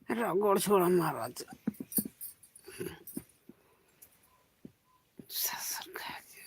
रगड़ छोड़ा महाराज सासर खा गया।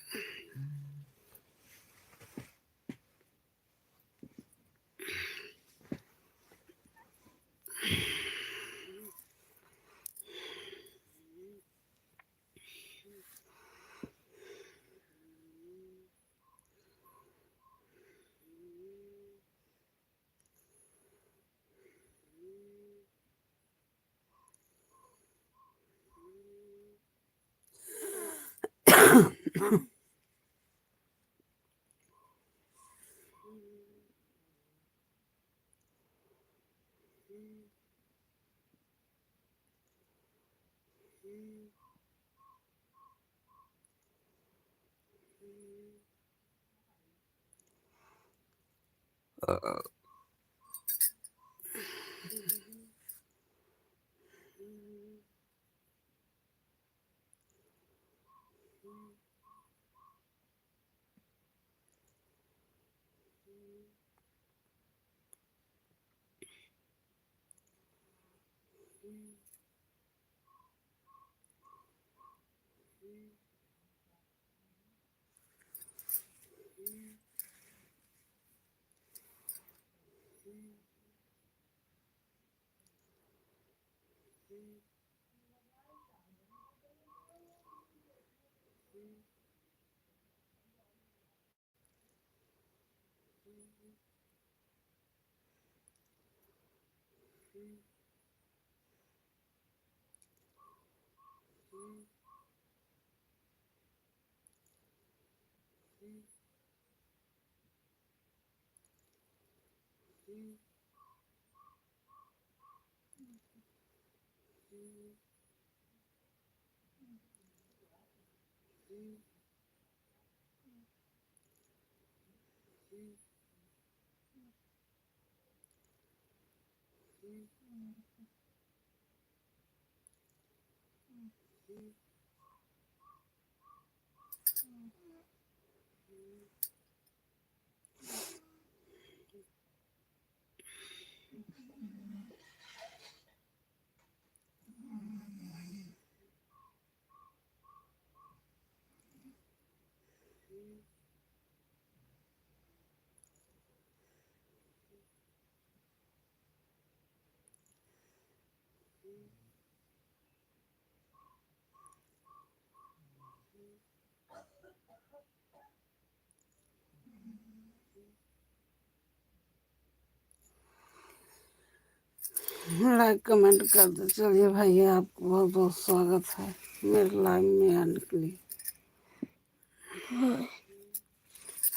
लाइक कमेंट कर दो। चलिए भैया आपको बहुत बहुत स्वागत है मेरे लाइव में आने के लिए।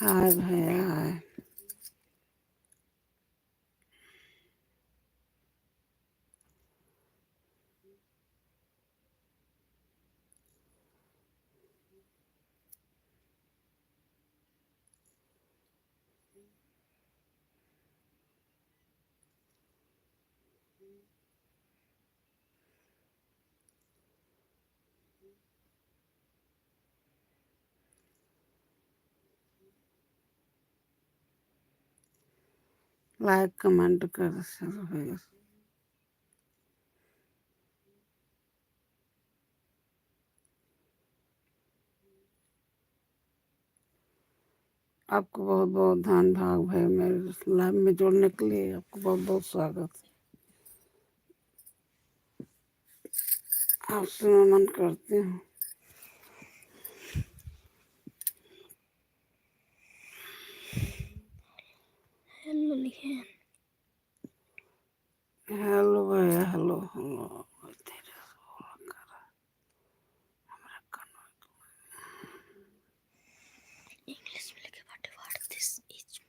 हाय भैया हाय। लाइक कमेंट कर दो भैया। आपको बहुत बहुत धन भाग भाई मेरे लाइव में जोड़ने के लिए आपको बहुत बहुत स्वागत है। आपसे नमन करती हूँ। हेलो लिखे। हेलो भैया हेलो हेलो। इंग्लिश में लिखे what this is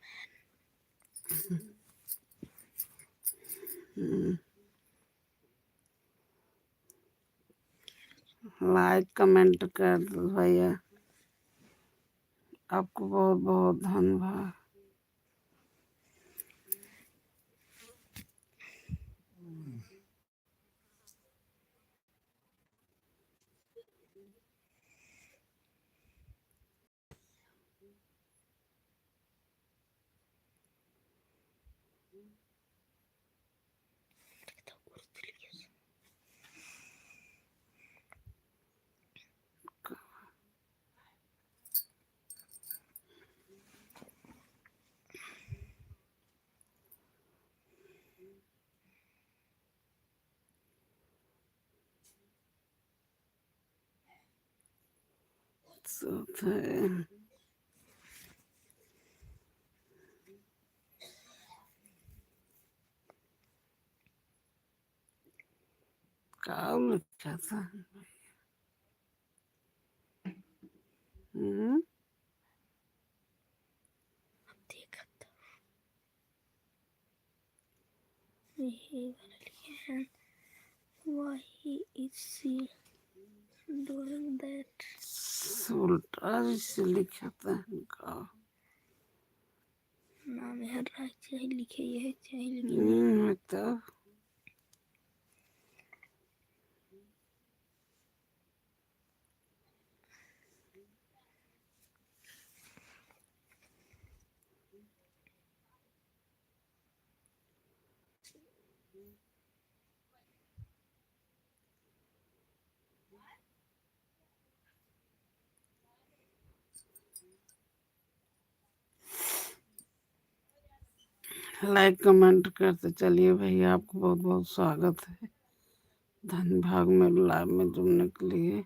man. Like comment कर दो भैया। आपको बहुत बहुत धन्यवाद। खूबसूरत है। काम लिखा था। हम्म, देखा था ये वाला लिखे हैं why is she doing that उल्टा से लिखा था इनका। नाम है राइट चाहे लिखे ये है चाहे लिखे नहीं तो लाइक कमेंट करते चलिए भैया, आपको बहुत बहुत स्वागत है धन भाग में लाइव में जुड़ने के लिए।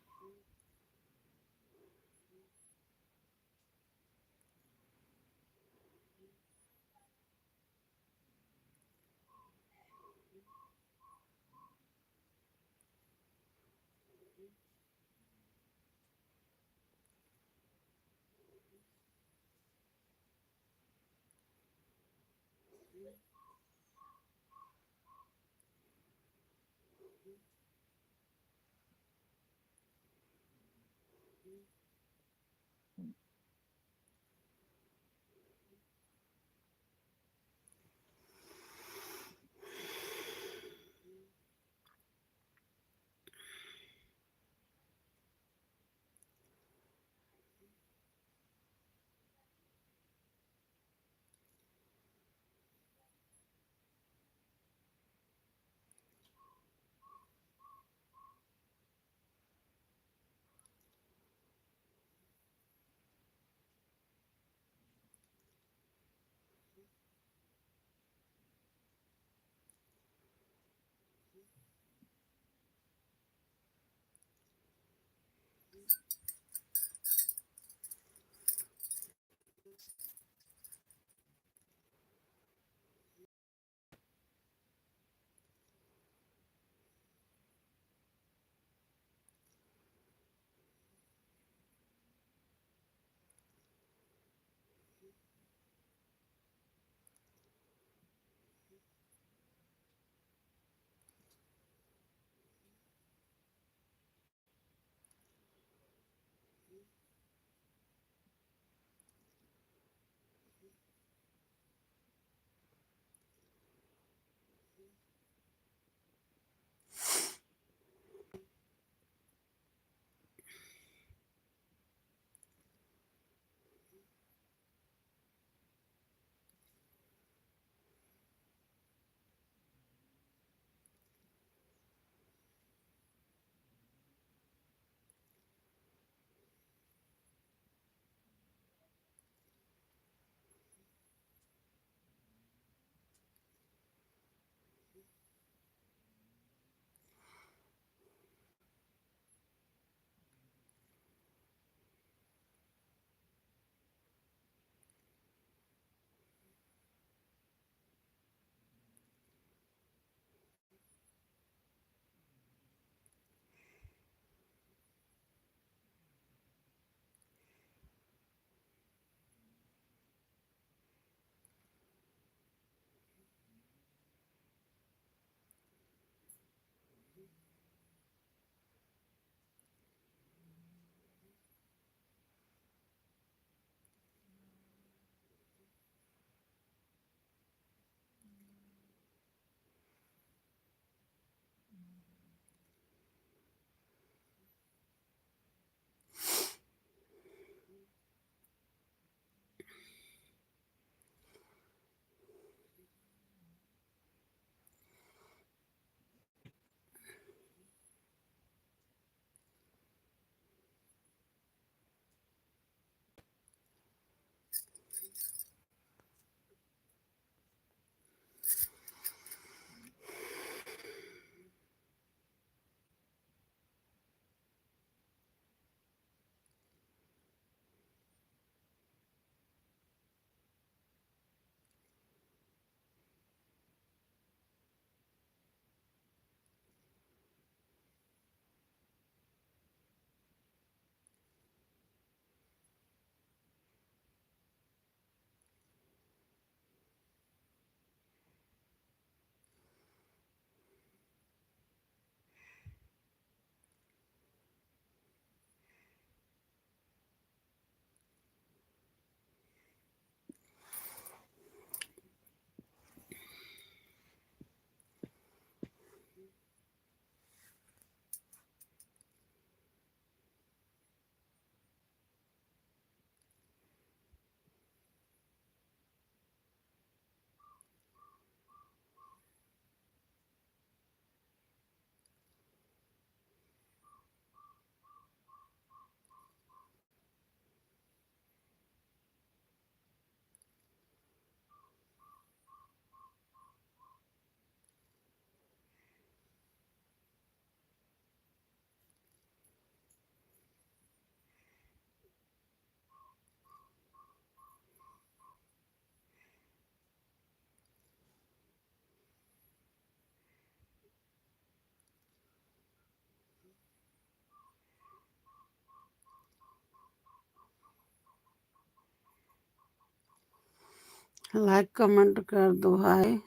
लाइक कमेंट कर दो भाई,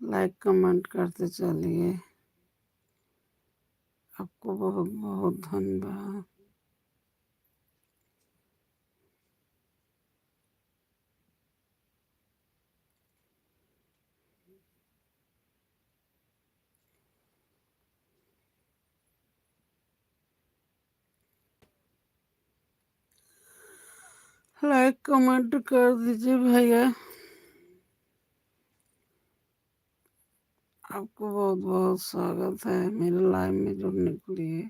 लाइक कमेंट करते चलिए। आपको बहुत बहुत धन्यवाद। लाइक कमेंट कर दीजिए भैया। आपको बहुत बहुत स्वागत है मेरे लाइव में जुड़ने के लिए।